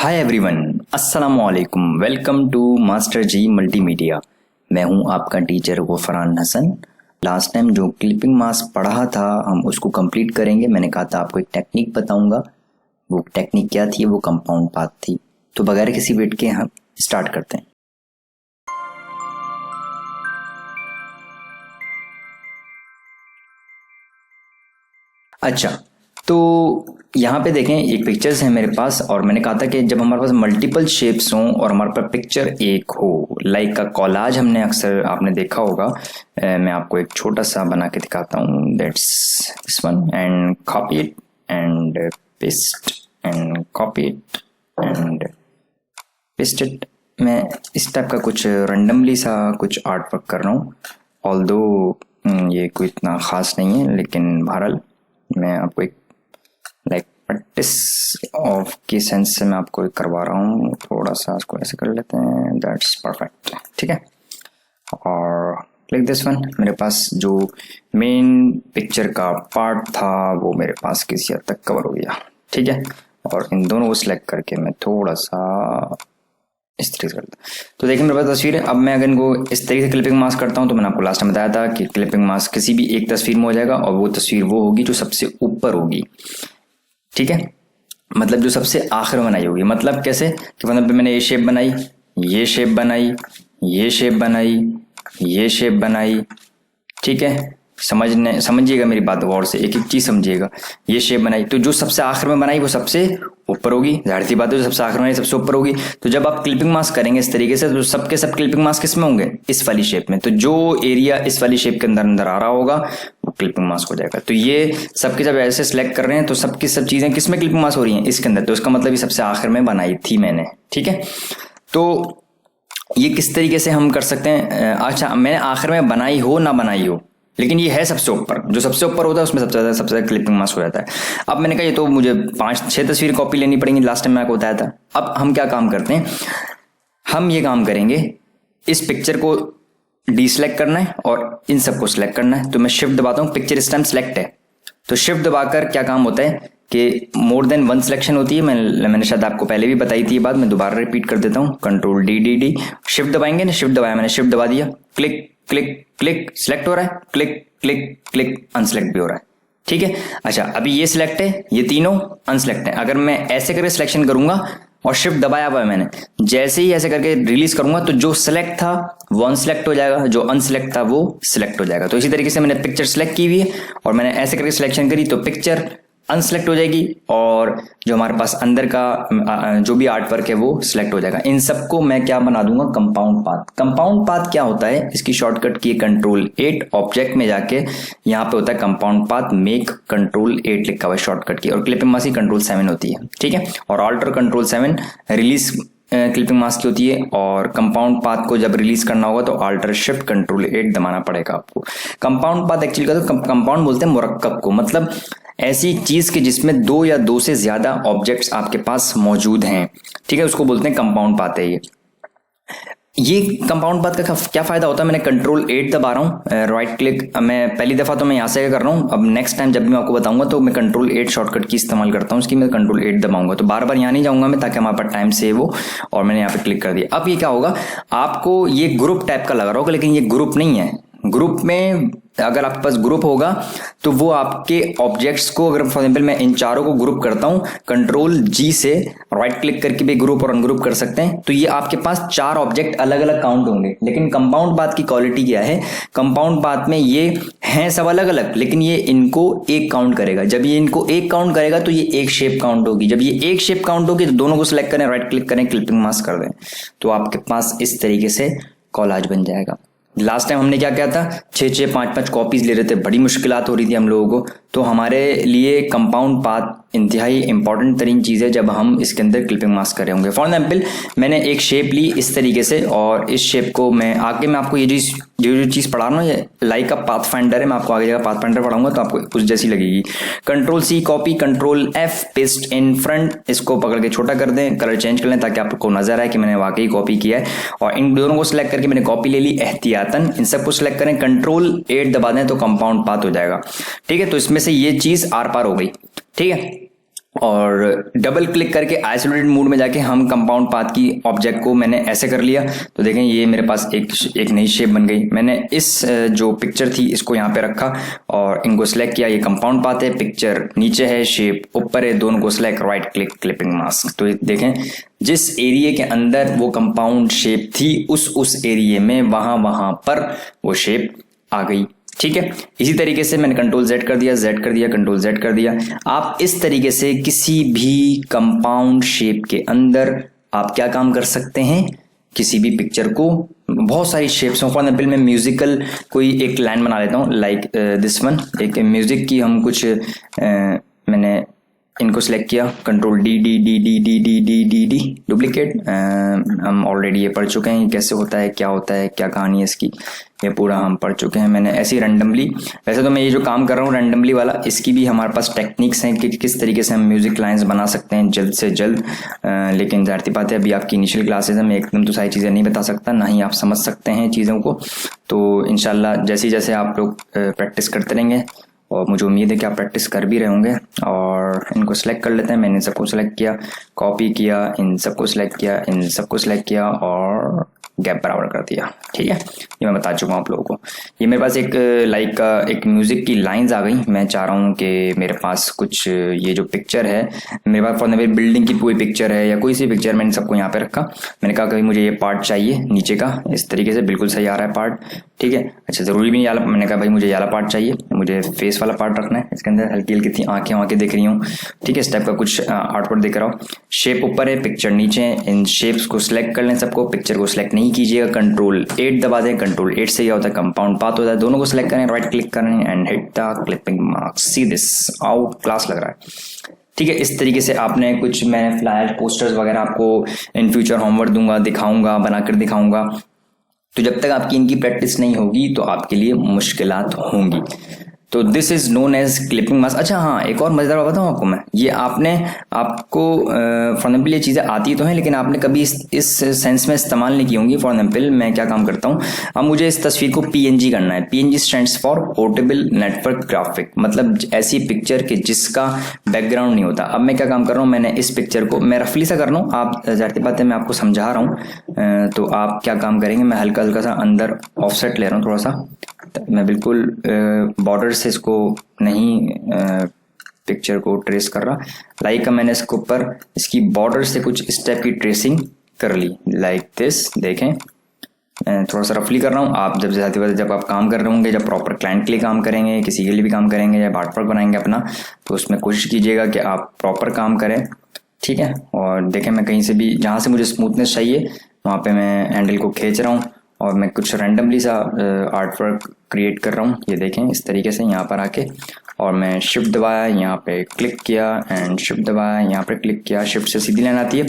हाय everyone, अस्सलाम वालेकुम। Welcome to master ji multimedia. मैं हूं आपका teacher Ghufran Hasan. Last time जो क्लिपिंग मास्क पढ़ा था हम उसको कंप्लीट करेंगे। मैंने कहा था आपको एक टेक्निक बताऊंगा। वो टेक्निक क्या थी? वो कंपाउंड पाथ थी। तो बगैर किसी वेट के हम स्टार्ट करते हैं। अच्छा, तो यहाँ पे देखें, एक पिक्चर्स है मेरे पास और मैंने कहा था कि जब हमारे पास मल्टीपल शेप्स हों और हमारे पास पिक्चर एक हो, लाइक का कॉलाज हमने अक्सर आपने देखा होगा। मैं आपको एक छोटा सा बना के दिखाता हूँ। That's this one and copy it and paste and copy it and paste it. मैं इस टाइप का कुछ रैंडमली सा कुछ आर्ट वर्क कर रहा हूँ। ऑल्दो ये कोई इतना खास नहीं है, लेकिन बहरहाल मैं आपको एक लाइक प्रैक्टिस ऑफ की सेंस से मैं आपको करवा रहा हूँ। थोड़ा सा इसको ऐसे कर लेते हैं। दैट्स परफेक्ट, ठीक है। और लाइक दिस वन, मेरे पास जो मेन पिक्चर का पार्ट था वो मेरे पास किसी हद तक कवर हो गया, ठीक है। और इन दोनों को सिलेक्ट करके मैं थोड़ा सा इस तरीके से करता हूँ। तो देखिए मेरे पास तस्वीर है। अब मैं अगर इनको इस तरीके से क्लिपिंग मास्क करता हूँ तो मैंने आपको लास्ट टाइम बताया था कि क्लिपिंग मास्क किसी भी एक तस्वीर में हो जाएगा और वो तस्वीर वो होगी जो सबसे ऊपर होगी, ठीक है। मतलब जो सबसे आखिर में बनाई होगी। मतलब कैसे कि मतलब मैंने ये शेप बनाई, ये शेप बनाई, ये शेप बनाई, ये शेप बनाई, ठीक है। समझिएगा मेरी बात गौर से, एक एक चीज समझिएगा। ये शेप बनाई तो जो सबसे आखिर में बनाई वो सबसे ऊपर होगी। जाहिर सी बात है, जो सबसे आखिर में सबसे ऊपर होगी। तो जब आप क्लिपिंग मास्क करेंगे इस तरीके से तो सबके सब क्लिपिंग मास्क किस में होंगे? इस वाली शेप में। तो जो एरिया इस वाली शेप के अंदर अंदर आ रहा होगा वो क्लिपिंग मास्क हो जाएगा। तो ये सबके जब ऐसे सिलेक्ट कर रहे हैं तो सबकी सब चीजें किस में क्लिपिंग मास्क हो रही हैं? इसके अंदर। तो इसका मतलब ये सबसे आखिर में बनाई थी मैंने, ठीक है। तो ये किस तरीके से हम कर सकते हैं? अच्छा, मैंने आखिर में बनाई हो ना बनाई हो, लेकिन ये है सबसे ऊपर। जो सबसे ऊपर होता है उसमें सबसे ज्यादा क्लिपिंग मास्क हो जाता है। अब मैंने कहा ये तो मुझे 5-6 तस्वीर कॉपी लेनी पड़ेंगी, लास्ट टाइम मैं आपको बताया था। अब हम क्या काम करते हैं, हम ये काम करेंगे, इस पिक्चर को डीसेलेक्ट करना है और इन सबको सिलेक्ट करना है। तो मैं शिफ्ट दबाता हूँ, पिक्चर इस टाइम सिलेक्ट है। तो शिफ्ट दबाकर क्या काम होता है कि मोर देन वन सिलेक्शन होती है। मैंने शायद आपको पहले भी बताई थी ये बात, मैं दोबारा रिपीट कर देता हूँ। Control D D D, shift दबाएंगे ना, शिफ्ट दबाया मैंने, शिफ्ट दबा दिया, क्लिक क्लिक क्लिक, सिलेक्ट हो रहा है, क्लिक क्लिक क्लिक, अनसिलेक्ट भी हो रहा है, ठीक है। अच्छा, अभी ये सिलेक्ट है, ये तीनों अनसिलेक्ट है। अगर मैं ऐसे करके सिलेक्शन करूंगा और शिफ्ट दबाया हुआ है मैंने, जैसे ही ऐसे करके रिलीज करूंगा तो जो सिलेक्ट था वो अनसिलेक्ट हो जाएगा, जो अनसिलेक्ट था वो सिलेक्ट हो जाएगा। तो इसी तरीके से मैंने पिक्चर सिलेक्ट की हुई है और मैंने ऐसे करके सिलेक्शन करी तो पिक्चर अनसिलेक्ट हो जाएगी और जो हमारे पास अंदर का जो भी आर्ट वर्क है वो सिलेक्ट हो जाएगा। इन सबको मैं क्या बना दूंगा? Compound path. कंपाउंड पाथ क्या होता है? इसकी शॉर्टकट की कंट्रोल 8, ऑब्जेक्ट में जाके यहाँ पे होता है कंपाउंड पाथ, मेक कंट्रोल 8 लिखा हुआ है शॉर्टकट की, और क्लिपिंग मास्क की कंट्रोल 7 होती है, ठीक है। और alt control 7 release clipping mask की होती है। और कंपाउंड पाथ को जब रिलीज करना होगा तो अल्टर शिफ्ट कंट्रोल 8 दबाना पड़ेगा आपको। कंपाउंड पाथ एक्चुअली का तो कंपाउंड बोलते हैं मुरक्कब को, मतलब ऐसी चीज की जिसमें 2 या 2 से ज्यादा ऑब्जेक्ट्स आपके पास मौजूद हैं, ठीक है, उसको बोलते हैं कंपाउंड पाथ है ये कंपाउंड पाथ का क्या फायदा होता है? मैंने कंट्रोल 8 दबा रहा हूँ, राइट क्लिक। मैं पहली दफा तो मैं यहाँ से कर रहा हूँ। अब नेक्स्ट टाइम जब भी मैं आपको बताऊंगा तो मैं कंट्रोल 8 शॉर्टकट की इस्तेमाल करता हूँ उसकी। मैं कंट्रोल 8 दबाऊंगा तो बार बार यहाँ नहीं जाऊंगा मैं, ताकि हमारे पास टाइम सेव हो। और मैंने यहाँ पे क्लिक कर दिया। अब ये क्या होगा, आपको ये ग्रुप टाइप का लगा रहा होगा, लेकिन ये ग्रुप नहीं है। ग्रुप में अगर आपके पास ग्रुप होगा तो वो आपके ऑब्जेक्ट्स को, अगर फॉर एग्जांपल मैं इन चारों को ग्रुप करता हूं कंट्रोल जी से, राइट क्लिक करके भी ग्रुप और अनग्रुप कर सकते हैं, तो ये आपके पास 4 ऑब्जेक्ट अलग अलग काउंट होंगे। लेकिन कंपाउंड पाथ की क्वालिटी क्या है? कंपाउंड पाथ में ये हैं सब अलग अलग, लेकिन ये इनको एक काउंट करेगा। जब ये इनको एक काउंट करेगा तो ये एक शेप काउंट होगी। जब ये एक शेप काउंट होगी तो दोनों को सिलेक्ट करें, राइट क्लिक करें, क्लिपिंग मास्क कर दें, तो आपके पास इस तरीके से कॉलाज बन जाएगा। लास्ट टाइम हमने क्या किया था, 6-6, 5-5 कॉपीज ले रहे थे, बड़ी मुश्किलात हो रही थी हम लोगों को। तो हमारे लिए कंपाउंड पाथ इंतहाई इंपॉर्टेंट तरीन चीज़ है जब हम इसके अंदर क्लिपिंग मास्क कर रहे होंगे। फॉर एग्जाम्पल मैंने एक शेप ली इस तरीके से, और इस शेप को मैं आगे मैं आपको ये जो चीज़ पढ़ा रहा हूँ ये लाइक का पाथ फाइंडर है। मैं आपको आगे पाथ फाइंडर पढ़ाऊंगा तो आपको उस जैसी लगेगी। Control C copy, control F paste in front, इसको पकड़ के छोटा कर दें, कलर चेंज कर लें ताकि आपको नजर आए कि मैंने वाकई कॉपी किया है। और इन दोनों को सिलेक्ट करके मैंने कॉपी ले ली एहतियातन। इन सबको सिलेक्ट करें, कंट्रोल 8 दबा दें तो कंपाउंड पाथ हो जाएगा, ठीक है। तो इसमें से ये चीज आर पार हो गई, ठीक है। और डबल क्लिक करके आइसोलेटेड मोड में जाके हम कंपाउंड पाथ की ऑब्जेक्ट को मैंने ऐसे कर लिया। तो देखें ये मेरे पास एक नई शेप बन गई। मैंने इस जो पिक्चर थी इसको यहाँ पे रखा और इनको सिलेक्ट किया। ये कंपाउंड पाथ है, पिक्चर नीचे है, शेप ऊपर है, दोनों को select, right click, clipping mask. तो देखें जिस एरिया के अंदर वो कंपाउंड शेप थी उस एरिया में वहां पर वो शेप आ गई। ठीक है, इसी तरीके से मैंने कंट्रोल जेड कर दिया, जेड कर दिया, कंट्रोल जेड कर दिया। आप इस तरीके से किसी भी कंपाउंड शेप के अंदर आप क्या काम कर सकते हैं, किसी भी पिक्चर को, बहुत सारी शेप्स हैं। फॉर एग्जाम्पल मैं म्यूजिकल कोई एक लाइन बना लेता हूँ, लाइक दिस वन, एक म्यूजिक की हम कुछ मैंने इनको सिलेक्ट किया, control D D D D D D D D D duplicate. हम ऑलरेडी ये पढ़ चुके हैं कैसे होता है, क्या होता है, क्या कहानी है इसकी, ये पूरा हम पढ़ चुके हैं। मैंने ऐसी रैंडमली, वैसे तो मैं ये जो काम कर रहा हूँ रैंडमली वाला, इसकी भी हमारे पास टेक्निक्स हैं कि किस तरीके से हम म्यूजिक लाइंस बना सकते हैं जल्द से जल्द। लेकिन जाहिर सी बात है अभी आपकी इनिशियल क्लासेज है, मैं एकदम तो सारी चीज़ें नहीं बता सकता, ना ही आप समझ सकते हैं चीज़ों को। तो इंशाल्लाह जैसे जैसे आप लोग प्रैक्टिस करते रहेंगे, और मुझे उम्मीद है कि आप प्रैक्टिस कर भी रहे होंगे। और इनको सेलेक्ट कर लेते हैं। मैंने सबको सेलेक्ट किया, कॉपी किया, इन सबको सेलेक्ट किया, इन सबको सेलेक्ट किया और गैप बराबर कर दिया। ठीक है, ये मैं बता चुका हूँ आप लोगों को। ये मेरे पास एक लाइक एक म्यूजिक की लाइंस आ गई। मैं चाह रहा हूँ कि मेरे पास कुछ ये जो पिक्चर है मेरे पास, फॉर एग्जाम्पल बिल्डिंग की कोई पिक्चर है या कोई सी पिक्चर, मैंने सबको यहाँ पे रखा। मैंने कहा कि मुझे ये पार्ट चाहिए नीचे का, इस तरीके से बिल्कुल सही आ रहा है पार्ट। ठीक है, अच्छा जरूरी भी नहीं, मैंने कहा भाई मुझे ये वाला पार्ट चाहिए, मुझे फेस वाला पार्ट रखना है। इसके अंदर हल्की हल्की आंखें दिख रही हूँ। ठीक है, इस टाइप का कुछ आउटपुट दिख रहा हो। शेप ऊपर है, पिक्चर नीचे है, इन शेप्स को सिलेक्ट कर लें सबको। पिक्चर को सिलेक्ट नहीं कीजिएगा, कंट्रोल 8 दबा दें। कंट्रोल 8 से क्या होता है, कंपाउंड पाथ होता है। दोनों को सिलेक्ट करें, राइट क्लिक करें and hit the clipping mark. See this, out class लग रहा है। ठीक है, इस तरीके से आपने कुछ, मैं फ्लायर पोस्टर्स वगैरह आपको इन फ्यूचर होमवर्क दूंगा, दिखाऊंगा, बनाकर दिखाऊंगा। तो जब तक आपकी इनकी प्रैक्टिस नहीं होगी तो आपके लिए मुश्किलात होंगी। तो this is known as clipping mask. अच्छा हाँ, एक और मजेदार बात बताऊँ आपको मैं, ये आपको फॉर एग्जाम्पल ये चीज़ें आती तो हैं लेकिन आपने कभी इस सेंस में इस्तेमाल नहीं की होंगी। फॉर एग्जाम्पल मैं क्या काम करता हूँ, अब मुझे इस तस्वीर को पीएनजी करना है। PNG stands for portable network graphic, मतलब ऐसी पिक्चर के जिसका बैकग्राउंड नहीं होता। अब मैं क्या काम कर रहा हूँ, मैंने इस पिक्चर को मैं रफली सा कर रहा हूँ, आप जाती बात है मैं आपको समझा रहा हूँ। तो आप क्या काम करेंगे, मैं हल्का हल्का सा अंदर ऑफसेट ले रहा हूँ थोड़ा सा, मैं बिल्कुल बॉर्डर से इसको नहीं पिक्चर को ट्रेस कर रहा। लाइक मैंने इसके ऊपर इसकी बॉर्डर से कुछ इस टाइप की ट्रेसिंग कर ली, लाइक दिस। देखें थोड़ा सा रफली कर रहा हूँ। आप जब आप काम कर रहे होंगे, जब प्रॉपर क्लाइंट के लिए काम करेंगे, किसी के लिए भी काम करेंगे या आर्ट वर्क बनाएंगे अपना, तो उसमें कोशिश कीजिएगा कि आप प्रॉपर काम करें। ठीक है, और देखें मैं कहीं से भी, जहाँ से मुझे स्मूथनेस चाहिए वहाँ पे मैं हैंडल को खींच रहा हूँ और मैं कुछ रैंडमली सा आर्ट वर्क क्रिएट कर रहा हूँ। ये देखें इस तरीके से यहाँ पर आके, और मैं शिफ्ट दबाया, यहाँ पे क्लिक किया एंड शिफ्ट दबाया, यहाँ पे क्लिक किया। शिफ्ट से सीधी लाइन आती है,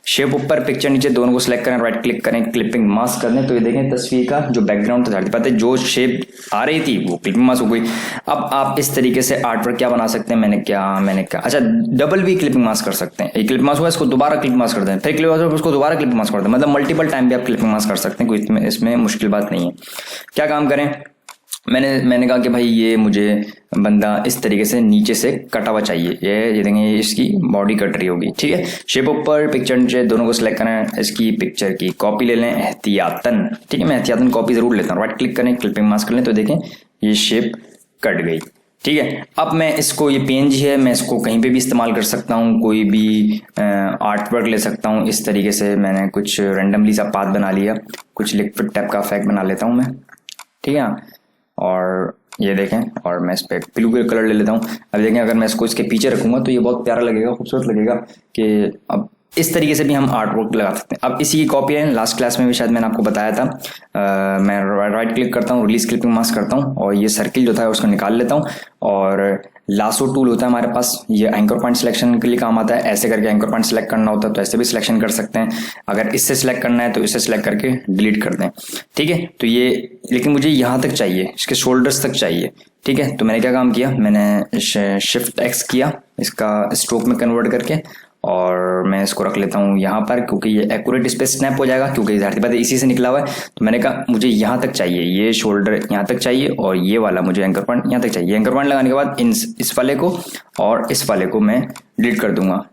शेप ऊपर, पिक्चर नीचे, दोनों को सिलेक्ट करें, राइट क्लिक करें, क्लिपिंग मास्क कर दें। तो ये देखें तस्वीर का जो बैकग्राउंड था, पता है जो शेप आ रही थी वो क्लिपिंग मास्क हो गई। अब आप इस तरीके से आर्ट वर्क क्या बना सकते हैं, मैंने क्या अच्छा डबल भी क्लिपिंग मास्क कर सकते हैं। एक क्लिपिंग मास्क हुआ, इसको दोबारा क्लिपिंग मास्क कर दें, फिर क्लिप मास्क, उसको दोबारा क्लिपिंग मास्क कर दें, मतलब मल्टीपल टाइम भी आप क्लिपिंग मास्क कर सकते हैं, कोई इसमें मुश्किल बात नहीं है। क्या काम करें, मैंने कहा कि भाई ये मुझे बंदा इस तरीके से नीचे से कटा हुआ चाहिए। ये देखेंगे इसकी बॉडी कट रही होगी। ठीक है, शेप ऊपर, पिक्चर नीचे, दोनों को सिलेक्ट करें, इसकी पिक्चर की कॉपी ले लें एहतियातन। ठीक है, मैं एहतियातन कॉपी जरूर लेता हूँ। राइट क्लिक करें, क्लिपिंग मास्क कर लें, तो देखें ये शेप कट गई। ठीक है, अब मैं इसको, ये पीएनजी है, मैं इसको कहीं पे भी इस्तेमाल कर सकता हूँ, कोई भी आर्ट वर्क ले सकता हूँ। इस तरीके से मैंने कुछ रैंडमली सा पाथ बना लिया, कुछ लिक्विड टाइप का इफेक्ट बना लेता हूँ मैं। ठीक है, और ये देखें, और मैं इस पर ब्लू कलर ले लेता हूँ। अब देखें अगर मैं इसको इसके पीछे रखूंगा तो ये बहुत प्यारा लगेगा, खूबसूरत लगेगा। कि अब इस तरीके से भी हम आर्ट वर्क लगा सकते हैं। अब इसी की कॉपी है, लास्ट क्लास में भी शायद मैंने आपको बताया था। मैं राइट क्लिक करता हूँ, रिलीज क्लिपिंग मास्क करता हूँ और ये सर्किल जो था उसको निकाल लेता हूँ। और लासो टूल होता है हमारे पास, ये एंकर पॉइंट सिलेक्शन के लिए काम आता है। ऐसे करके एंकर पॉइंट सिलेक्ट करना होता है तो ऐसे भी सिलेक्शन कर सकते हैं। अगर इससे सिलेक्ट करना है तो इससे सिलेक्ट करके डिलीट कर दें। ठीक है, तो ये, लेकिन मुझे यहाँ तक चाहिए, इसके शोल्डर्स तक चाहिए। ठीक है, तो मैंने क्या काम किया, मैंने शिफ्ट एक्स किया, इसका स्ट्रोक में कन्वर्ट करके, और मैं इसको रख लेता हूँ यहाँ पर, क्योंकि ये एक्यूरेट इस पे स्नैप हो जाएगा, क्योंकि जाहिर सी बात है इसी से निकला हुआ है। तो मैंने कहा मुझे यहाँ तक चाहिए, ये शोल्डर यहाँ तक चाहिए और ये वाला मुझे एंकर पॉइंट यहाँ तक चाहिए। एंकर पॉइंट लगाने के बाद इस वाले को और इस वाले को मैं डिलीट कर दूंगा,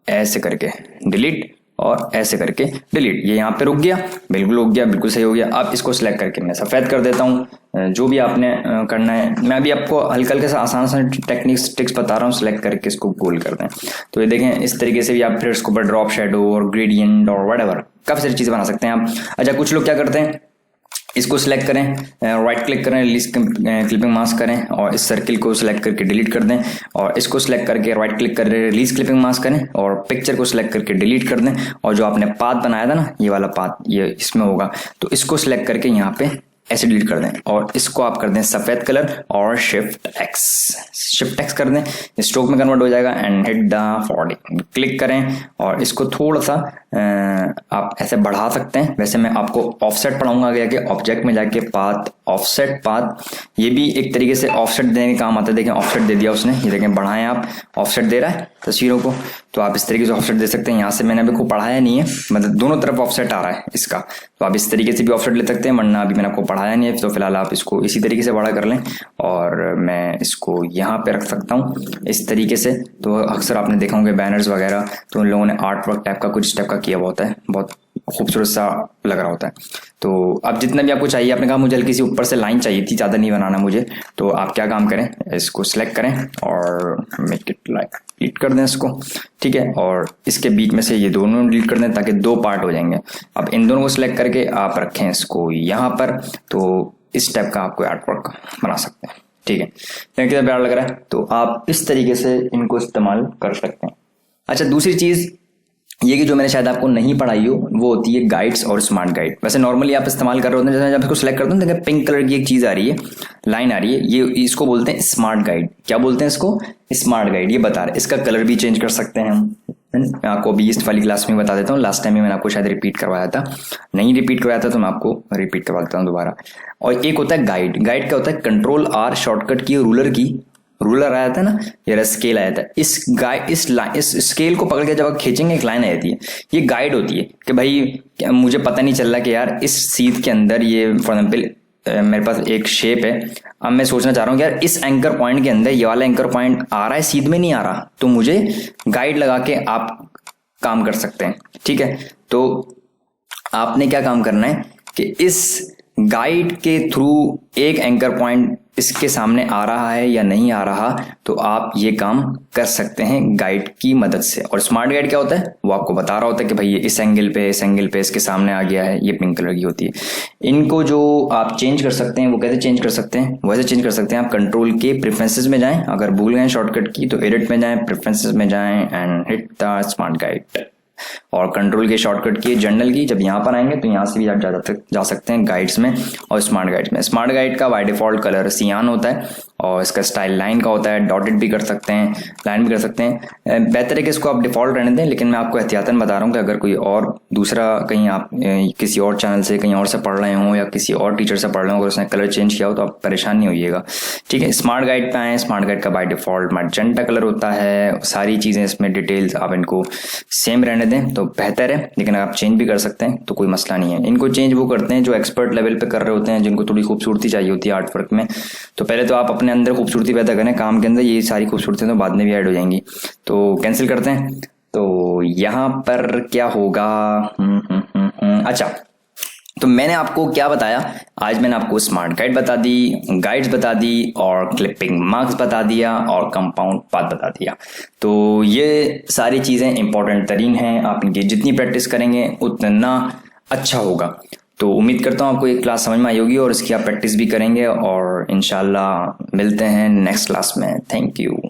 ऐसे करके डिलीट और ऐसे करके डिलीट। ये यहाँ पे रुक गया, बिल्कुल रुक गया, बिल्कुल सही हो गया। अब इसको सिलेक्ट करके मैं सफ़ेद कर देता हूँ। जो भी आपने करना है, मैं अभी आपको हल्के हल्के से आसान आसान टेक्निक्स ट्रिक्स बता रहा हूँ, सिलेक्ट करके इसको गोल कर दें। तो ये देखें, इस तरीके से भी आप फिर इसके ऊपर ड्रॉप शेडो और ग्रेडियंट और व्हाटएवर काफ़ी सारी चीज़ें बना सकते हैं आप। अच्छा, कुछ लोग क्या करते हैं, इसको सिलेक्ट करें, राइट क्लिक करें, रिलीज क्लिपिंग मास्क करें और इस सर्किल को सिलेक्ट करके डिलीट कर दें, और इसको सिलेक्ट करके राइट क्लिक करें, रिलीज क्लिपिंग मास्क करें और पिक्चर को सिलेक्ट करके डिलीट कर दें। और जो आपने पाथ बनाया था ना, ये वाला पाथ ये इसमें होगा, तो इसको सिलेक्ट करके यहाँ पे ऐसे डिलीट कर दें और इसको आप कर दें सफ़ेद कलर और शिफ्ट एक्स कर दें, स्ट्रोक में कन्वर्ट हो जाएगा। एंड हिट द 40 क्लिक करें और इसको थोड़ा सा आप ऐसे बढ़ा सकते हैं। वैसे मैं आपको ऑफसेट पढ़ाऊंगा आगे जाके, ऑब्जेक्ट में जाके पाथ, ऑफसेट पाथ, ये भी एक तरीके से ऑफसेट देने के काम आता है। देखें ऑफसेट दे दिया उसने, ये देखें बढ़ाएं, आप ऑफसेट दे रहा है तस्वीरों को, तो आप इस तरीके से ऑफसेट दे सकते हैं। यहाँ से मैंने अभी को पढ़ाया नहीं है, मतलब दोनों तरफ ऑफसेट आ रहा है इसका, तो आप इस तरीके से भी ऑफसेट ले सकते हैं, वरना अभी मैंने आपको पढ़ाया नहीं है, तो फिलहाल आप इसको इसी तरीके से बड़ा कर लें। और मैं इसको यहाँ पे रख सकता हूँ इस तरीके से। तो अक्सर आपने देखा होंगे बैनर्स वगैरह, तो उन लोगों ने आर्ट वर्क टाइप का कुछ टाइप का किया हुआ होता है, बहुत खूबसूरत सा लग रहा होता है। तो अब जितना भी आपको चाहिए, आपने कहा मुझे हल्की सी ऊपर से लाइन चाहिए थी, ज़्यादा नहीं बनाना मुझे, तो आप क्या काम करें, इसको सिलेक्ट करें और मेक इट लाइक डिलीट कर दें इसको, ठीक है। और इसके बीच में से ये दोनों डिलीट कर दें ताकि दो पार्ट हो जाएंगे। अब इन दोनों को सिलेक्ट करके आप रखें इसको यहाँ पर, तो इस टाइप का आपको आर्ट वर्क बना सकते हैं, ठीक है। कितना प्यारा लग रहा है, तो आप इस तरीके से इनको इस्तेमाल कर सकते हैं। अच्छा, दूसरी चीज़ ये कि जो मैंने शायद आपको नहीं पढ़ाई हो, वो होती है गाइड्स और स्मार्ट गाइड। वैसे नॉर्मली आप इस्तेमाल कर रहे होते हैं, जैसे जब इसको सिलेक्ट करते हैं तो पिंक कलर की एक चीज़ आ रही है, लाइन आ रही है, ये इसको बोलते हैं स्मार्ट गाइड। क्या बोलते हैं इसको? Smart guide. ये बता रहे हैं, इसका कलर भी चेंज कर सकते हैं हम। मैं आपको अभी इस वाली क्लास में बता देता हूँ, लास्ट टाइम में मैंने आपको शायद रिपीट करवाया था, नहीं रिपीट करवाया था तो मैं आपको रिपीट करवा देता हूँ दोबारा। और एक होता है गाइड। गाइड क्या होता है? कंट्रोल आर शॉर्टकट की रूलर की, रूलर आया था ना, ये स्केल आया था, इस स्केल को पकड़ के जब आप खींचेंगे एक लाइन आ जाती है, ये गाइड होती है कि भाई मुझे पता नहीं चल रहा कि यार इस सीध के अंदर ये फॉर एग्जाम्पल मेरे पास एक शेप है, अब मैं सोचना चाह रहा हूँ कि यार इस एंकर पॉइंट के अंदर ये वाला एंकर पॉइंट आ रहा है, सीध में नहीं आ रहा, तो मुझे गाइड लगा के आप काम कर सकते हैं, ठीक है। तो आपने क्या काम करना है कि इस गाइड के थ्रू एक एंकर पॉइंट इसके सामने आ रहा है या नहीं आ रहा, तो आप ये काम कर सकते हैं गाइड की मदद से। और स्मार्ट गाइड क्या होता है? वो आपको बता रहा होता है कि भाई ये इस एंगल पे इसके सामने आ गया है, ये पिंक कलर की होती है। इनको जो आप चेंज कर सकते हैं, वो कैसे चेंज कर सकते हैं? वैसे चेंज कर सकते हैं, आप कंट्रोल के प्रेफरेंसेस में जाएं, अगर भूल गए शॉर्टकट की तो एडिट में जाएं, प्रेफरेंसेस में जाएं and hit the smart guide. और कंट्रोल के शॉर्टकट की जर्नल की, जब यहाँ पर आएंगे तो यहाँ से भी आप जा सकते हैं गाइड्स में और स्मार्ट गाइड्स में। स्मार्ट गाइड का बाय डिफॉल्ट कलर सियान होता है और इसका स्टाइल लाइन का होता है, डॉटेड भी कर सकते हैं, लाइन भी कर सकते हैं। बेहतर है कि इसको आप डिफॉल्ट रहने दें, लेकिन मैं आपको एहतियातन बता रहा हूँ कि अगर कोई और दूसरा कहीं आप किसी और चैनल से कहीं और से पढ़ रहे हों या किसी और टीचर से पढ़ रहे हो, अगर उसने कलर चेंज किया हो तो आप परेशान नहीं होइएगा, ठीक है। स्मार्ट गाइड पे आए, स्मार्ट गाइड का बाय डिफॉल्ट मैजेंटा कलर होता है, सारी चीज़ें इसमें डिटेल्स आप इनको सेम रहने दें तो बेहतर है, लेकिन अगर आप चेंज भी कर सकते हैं तो कोई मसला नहीं है। इनको चेंज वो करते हैं जो एक्सपर्ट लेवल पे कर रहे होते हैं, जिनको थोड़ी खूबसूरती चाहिए होती है आर्ट वर्क में। तो पहले तो आप अपने अंदर खूबसूरती पैदा करें काम के अंदर, ये सारी खूबसूरती तो बाद में भी ऐड हो जाएंगी। तो कैंसिल करते हैं। तो यहाँ पर क्या होगा, अच्छा, तो मैंने आपको क्या बताया आज? मैंने आपको स्मार्ट गाइड बता दी, गाइड्स बता दी और क्लिपिंग मार्क्स बता दिया और कंपाउंड पाथ बता दिया। तो ये सारी चीज़ें इंपॉर्टेंट तरीन हैं, आप इनकी जितनी प्रैक्टिस करेंगे उतना अच्छा होगा। तो उम्मीद करता हूँ आपको ये क्लास समझ में आई होगी और इसकी आप प्रैक्टिस भी करेंगे और इंशाल्लाह मिलते हैं नेक्स्ट क्लास में। Thank you.